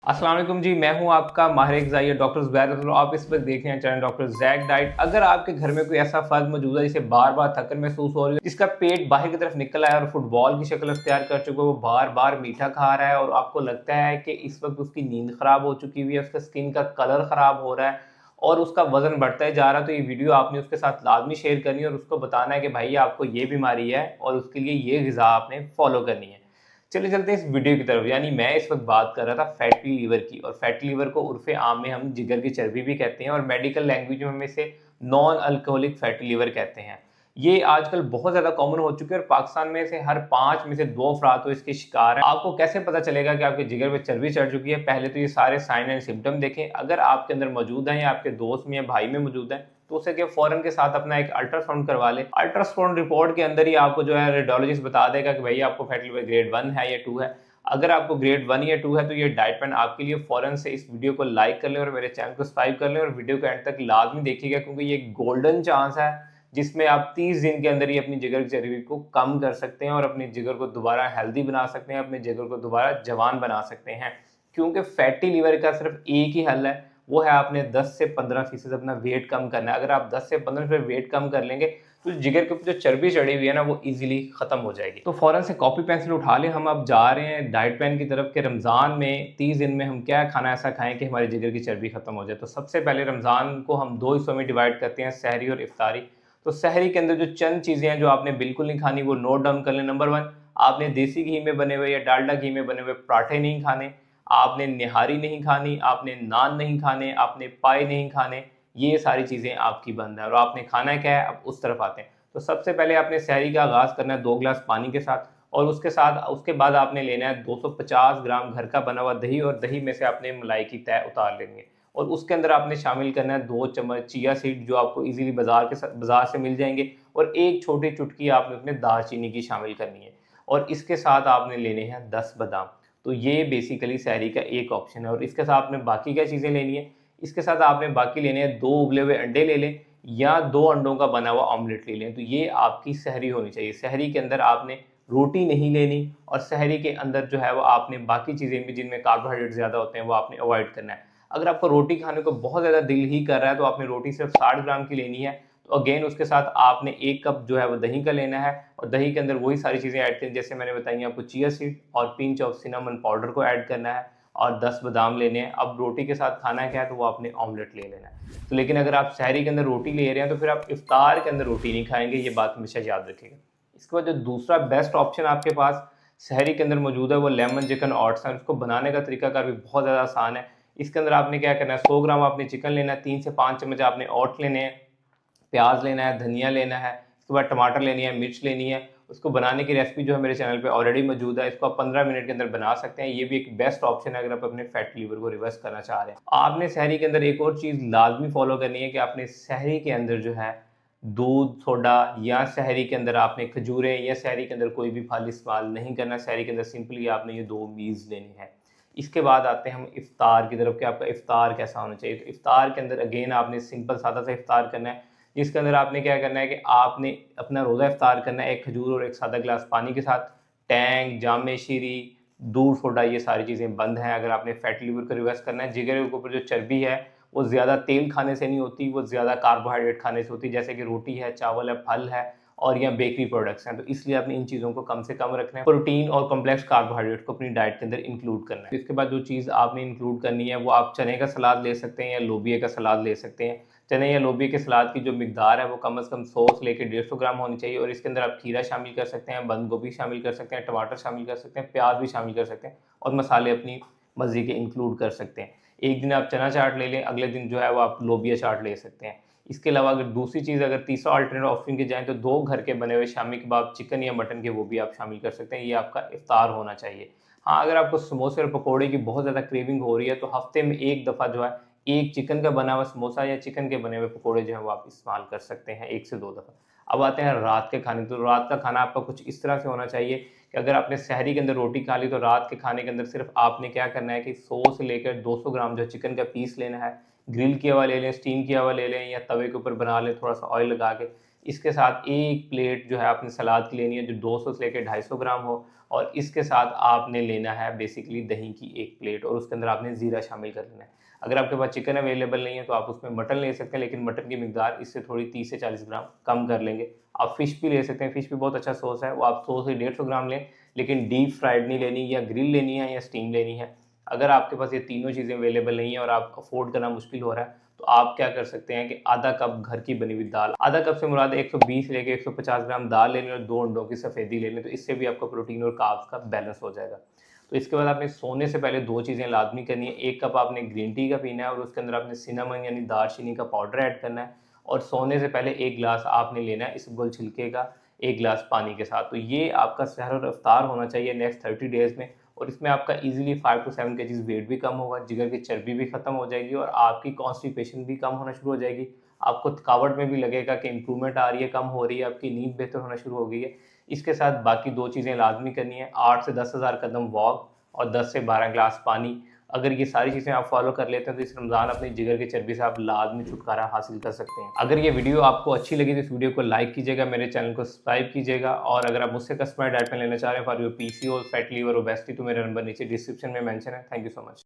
अस्सलाम वालेकुम जी, मैं हूं आपका माहिर ग़िज़ाई डॉक्टर ज़ुबैर। तो आप इस वक्त देख रहे हैं चैनल डॉक्टर ज़ैक डाइट। अगर आपके घर में कोई ऐसा फ़र्द मौजूद है जिसे बार बार थकन महसूस हो रही है, जिसका पेट बाहर की तरफ निकल आया और फुटबॉल की शक्ल अख्तियार कर चुका है, वो बार बार मीठा खा रहा है और आपको लगता है कि इस वक्त उसकी नींद ख़राब हो चुकी हुई है, उसका स्किन का कलर ख़राब हो रहा है और उसका वज़न बढ़ता ही जा रहा है, तो ये वीडियो आपने उसके साथ लाजमी शेयर करनी है और उसको बताना है कि भाई आपको ये बीमारी है और उसके लिए ये ग़िज़ा आपने फॉलो करनी है। चलिए चलते हैं इस वीडियो की तरफ। यानी मैं इस वक्त बात कर रहा था फैटी लीवर की, और फैटी लीवर को उर्फे आम में हम जिगर की चर्बी भी कहते हैं और मेडिकल लैंग्वेज में हम इसे नॉन अल्कोहलिक फैटी लीवर कहते हैं। ये आजकल बहुत ज़्यादा कॉमन हो चुके हैं और पाकिस्तान में से हर 5 में से 2 अफराद तो इसके शिकार हैं। आपको कैसे पता चलेगा कि आपके जिगर पे चर्बी चढ़ चुकी है? पहले तो ये सारे साइन एंड सिम्टम देखें। अगर आपके अंदर मौजूद हैं या आपके दोस्त में या भाई में मौजूद है तो उसे क्या फ़ौरन के साथ अपना एक अल्ट्रासाउंड करवा लें। अल्ट्रासाउंड रिपोर्ट के अंदर ही आपको जो है रेडियोलॉजिस्ट बता देगा कि भाई आपको फैटी लीवर ग्रेड 1 है या 2 है। अगर आपको ग्रेड 1 या 2 है तो ये डाइट प्लान आपके लिए। फ़ौरन से इस वीडियो को लाइक कर लें और मेरे चैनल को सब्सक्राइब कर लें और वीडियो को एंड तक लाजमी देखिएगा, क्योंकि ये गोल्डन चांस है जिसमें आप 30 दिन के अंदर ही अपनी जिगर की चर्बी को कम कर सकते हैं और अपनी जिगर को दोबारा हेल्दी बना सकते हैं, अपने जिगर को दोबारा जवान बना सकते हैं। क्योंकि फैटी लीवर का सिर्फ एक ही हल है, वो है आपने 10 से 15% अपना वेट कम करना है। अगर आप 10 से 15% वेट कम कर लेंगे तो जिगर के ऊपर जो चर्बी चढ़ी हुई है ना, वो इजीली खत्म हो जाएगी। तो फौरन से कॉपी पेंसिल उठा लें, हम अब जा रहे हैं डाइट प्लान की तरफ। के रमज़ान में 30 दिन में हम क्या खाना ऐसा खाएं कि हमारी जिगर की चर्बी खत्म हो जाए। तो सबसे पहले रमज़ान को हम 2 हिस्सों में डिवाइड करते हैं, सहरी और इफ्तारी। तो सहरी के अंदर जो चंद चीज़ें हैं जो आपने बिल्कुल नहीं खानी, वो नोट डाउन कर लें। नंबर 1, आपने देसी घी में बने हुए या डालडा घी में बने हुए पराठे नहीं खाने, आपने निहारी नहीं खानी, आपने नान नहीं खाने, आपने पाए नहीं खाने। ये सारी चीज़ें आपकी बंद है और आपने खाना क्या है, अब उस तरफ आते हैं। तो सबसे पहले आपने सहरी का आगाज़ करना है 2 गिलास पानी के साथ, और उसके बाद आपने लेना है 250 ग्राम घर का बना हुआ दही, और दही में से आपने मलाई की तह उतार लेनी है और उसके अंदर आपने शामिल करना है 2 चम्मच चिया सीड, जो आपको इजीली बाजार से मिल जाएंगे, और एक छोटी चुटकी आपने उसमें दालचीनी की शामिल करनी है, और इसके साथ आपने लेने हैं 10 बादाम। तो ये बेसिकली सहरी का एक ऑप्शन है। और इसके साथ आपने बाकी क्या चीज़ें लेनी है, इसके साथ आपने बाकी लेने हैं 2 उबले हुए अंडे ले लें या 2 अंडों का बना हुआ ऑमलेट ले लें। तो ये आपकी सहरी होनी चाहिए। सहरी के अंदर आपने रोटी नहीं लेनी और सहरी के अंदर जो है वो आपने बाकी चीज़ें भी जिनमें कार्बोहाइड्रेट ज़्यादा होते हैं वो आपने अवॉइड करना है। अगर आपको रोटी खाने को बहुत ज़्यादा दिल ही कर रहा है तो आपने रोटी सिर्फ 60 ग्राम की लेनी है। तो अगेन उसके साथ आपने 1 कप जो है वो दही का लेना है और दही के अंदर वही सारी चीज़ें ऐड करें जैसे मैंने बताई आपको, चिया सीड और पिंच ऑफ सिनेमन पाउडर को ऐड करना है और 10 बादाम लेने हैं। अब रोटी के साथ खाना क्या है, तो वो आपने ऑमलेट ले लेना है। तो लेकिन अगर आप सहरी के अंदर रोटी ले रहे हैं तो फिर आप इफ्तार के अंदर रोटी नहीं खाएंगे, ये बात हमेशा याद रखिएगा। इसके बाद जो दूसरा बेस्ट ऑप्शन आपके पास सहरी के अंदर मौजूद है वो लेमन चिकन ऑट्स है। उसको बनाने का तरीकाकार भी बहुत ज़्यादा आसान है। इसके अंदर आपने क्या करना है, 100 ग्राम आपने चिकन लेना है, 3 से 5 चम्मच आपने ओट्स लेने हैं, प्याज लेना है, धनिया लेना है, उसके बाद टमाटर लेनी है, मिर्च लेनी है। उसको बनाने की रेसिपी जो है मेरे चैनल पे ऑलरेडी मौजूद है, इसको आप 15 मिनट के अंदर बना सकते हैं। ये भी एक बेस्ट ऑप्शन है अगर आप अपने फैटी लीवर को रिवर्स करना चाह रहे हैं। आपने सहरी के अंदर एक और चीज़ लाजमी फॉलो करनी है कि आपने सहरी के अंदर जो है दूध, सोडा, या सहरी के अंदर आपने खजूरें, या सहरी के अंदर कोई भी फल इस्तेमाल नहीं करना। सहरी के अंदर सिंपली आपने ये 2 मीज़ लेनी है। इसके बाद आते हैं हम इफ्तार की तरफ कि आपका इफ्तार कैसा होना चाहिए। तो इफ्तार के अंदर अगेन आपने सिंपल सादा सा इफ्तार करना है, जिसके अंदर आपने क्या करना है कि आपने अपना रोज़ा इफ्तार करना है 1 खजूर और 1 सादा गिलास पानी के साथ। टैंग, जाम शीरी, दूध, सोडा, ये सारी चीज़ें बंद हैं अगर आपने फैटी लीवर को रिवर्स करना है। जिगर के ऊपर जो चर्बी है वो ज़्यादा तेल खाने से नहीं होती, वो ज़्यादा कार्बोहाइड्रेट खाने से होती है, जैसे कि रोटी है, चावल है, फल है और या बेकरी प्रोडक्ट्स हैं। तो इसलिए आपने इन चीज़ों को कम से कम रखना है। प्रोटीन और कॉम्प्लेक्स कार्बोहाइड्रेट को अपनी डाइट के अंदर इंक्लूड करना है। इसके बाद जो चीज़ आपने इंक्लूड करनी है वो आप चने का सलाद ले सकते हैं या लोबिया का सलाद ले सकते हैं। चने या लोबिया के सलाद की जो मिकदार है वो कम से कम 100 से लेकर 150 ग्राम होनी चाहिए, और इसके अंदर आप खीरा शामिल कर सकते हैं, बंद गोभी शामिल कर सकते हैं, टमाटर शामिल कर सकते हैं, प्याज भी शामिल कर सकते हैं, और मसाले अपनी मर्जी के इंक्लूड कर सकते हैं। एक दिन आप चना चाट ले लें, अगले दिन जो है वो आप लोबिया चाट ले सकते हैं। इसके अलावा अगर दूसरी चीज़, अगर तीसरा अल्टरनेट ऑप्शन की जाए तो 2 घर के बने हुए शामी कबाब चिकन या मटन के, वो भी आप शामिल कर सकते हैं। ये आपका इफ्तार होना चाहिए। हाँ, अगर आपको समोसे और पकौड़े की बहुत ज़्यादा क्रेविंग हो रही है तो हफ्ते में 1 दफ़ा जो है एक चिकन का बना हुआ समोसा या चिकन के बने हुए पकौड़े जो हैं वो आप इस्तेमाल कर सकते हैं 1 से 2 दफ़ा। अब आते हैं रात के खाने। तो रात का खाना आपका कुछ इस तरह से होना चाहिए कि अगर आपने सहरी के अंदर रोटी खा ली तो रात के खाने के अंदर सिर्फ आपने क्या करना है कि 100 से लेकर 200 ग्राम जो चिकन का पीस लेना है। ग्रिल किया हुआ ले लें, स्टीम किया हुआ ले लें, या तवे के ऊपर बना लें थोड़ा सा ऑयल लगा के। इसके साथ एक प्लेट जो है आपने सलाद की लेनी है जो 200 से लेकर 250 ग्राम हो, और इसके साथ आपने लेना है बेसिकली दही की एक प्लेट, और उसके अंदर आपने ज़ीरा शामिल कर लेना है। अगर आपके पास चिकन अवेलेबल नहीं है तो आप उसमें मटन ले सकते हैं, लेकिन मटन की मिकदार इससे थोड़ी 30 से 40 ग्राम कम कर लेंगे। आप फ़िश भी ले सकते हैं, फ़िश भी बहुत अच्छा सोर्स है, वो आप 100 से 150 ग्राम लें, लेकिन डीप फ्राइड नहीं लेनी, या ग्रिल लेनी है या स्टीम लेनी है। अगर आपके पास ये तीनों चीज़ें अवेलेबल नहीं है और आप अफोर्ड करना मुश्किल हो रहा है, तो आप क्या कर सकते हैं कि आधा कप घर की बनी हुई दाल, आधा कप से मुराद 120 लेके 150 ग्राम दाल लेनी और 2 अंडों की सफ़ेदी लेनी, तो इससे भी आपका प्रोटीन और कार्ब्स का बैलेंस हो जाएगा। तो इसके बाद आपने सोने से पहले 2 चीज़ें लाज़मी करनी है। 1 कप आपने ग्रीन टी का पीना है और उसके अंदर आपने सिनेमन यानी दालचीनी का पाउडर ऐड करना है, और सोने से पहले 1 गिलास आपने लेना है इसबगोल छिलके का 1 गिलास पानी के साथ। तो ये आपका सहर और इफ्तार होना चाहिए नेक्स्ट 30 डेज़ में, और इसमें आपका ईज़िली 5 टू 7 केजीज़ वेट भी कम होगा, जिगर की चर्बी भी खत्म हो जाएगी और आपकी कॉन्स्टिपेशन भी कम होना शुरू हो जाएगी। आपको थकावट में भी लगेगा कि इम्प्रूवमेंट आ रही है, कम हो रही है, आपकी नींद बेहतर होना शुरू हो गई है। इसके साथ बाकी 2 चीज़ें लाज़मी करनी है, 8 से 10,000 कदम वॉक और 10 से 12 ग्लास पानी। अगर ये सारी चीज़ें आप फॉलो कर लेते हैं तो इस रमज़ान अपनी जिगर की चर्बी से आप लाज़मी छुटकारा हासिल कर सकते हैं। अगर ये वीडियो आपको अच्छी लगी तो इस वीडियो को लाइक कीजिएगा, मेरे चैनल को सब्सक्राइब कीजिएगा, और अगर आप मुझसे कस्टमाइज्ड डाइट प्लान लेना चाह रहे हैं for your PCOS, fatty liver, obesity, तो मेरा नंबर नीचे डिस्क्रिप्शन में मेंशन है। Thank you so much.